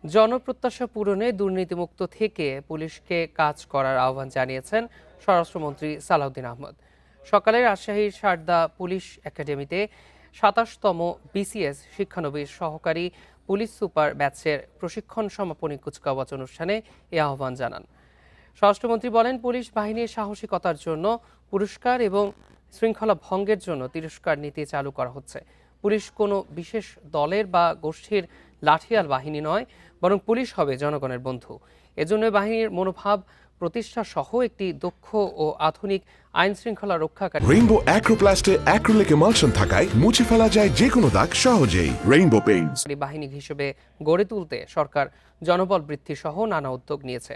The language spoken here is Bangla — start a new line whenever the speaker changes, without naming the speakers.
জনপ্রত্যাশা পূরণে দুর্নীতিমুক্ত থেকে পুলিশকে কাজ করার আহ্বান জানিয়েছেন স্বরাষ্ট্রমন্ত্রী সালাউদ্দিন আহমদ। সকালে রাজশাহীর সারদা পুলিশ একাডেমিতে ২৭তম বিসিএস শিক্ষানবিশ সহকারী পুলিশ সুপার ব্যাচের প্রশিক্ষণ সমাপনী কুচকাওয়াজ অনুষ্ঠানে এ আহ্বান জানান। স্বরাষ্ট্রমন্ত্রী বলেন, পুলিশ বাহিনীর সাহসিকতার জন্য পুরস্কার এবং শৃঙ্খলা ভঙ্গের জন্য তিরস্কার নীতি চালু করা হচ্ছে। পুলিশ কোনো বিশেষ দলের বা গোষ্ঠীর লাঠিয়াল বাহিনী নয়, বরং পুলিশ হবে জনগণের বন্ধু। এজন্য বাহিনীর মনোভাব প্রতিষ্ঠা সহ একটি দক্ষ ও আধুনিক আইন শৃঙ্খলা রক্ষাকারী
রেইনবো অ্যাক্রোপ্লাস্টে অ্যাক্রিলিক এমালশন থাকায় মুছে ফেলা যায় যে কোনো দাগ সহজেই। রেইনবো পেইন্টস
বাহিনী হিসেবে গড়ে তুলতে সরকার জনবল বৃদ্ধি সহ নানা উদ্যোগ নিয়েছে।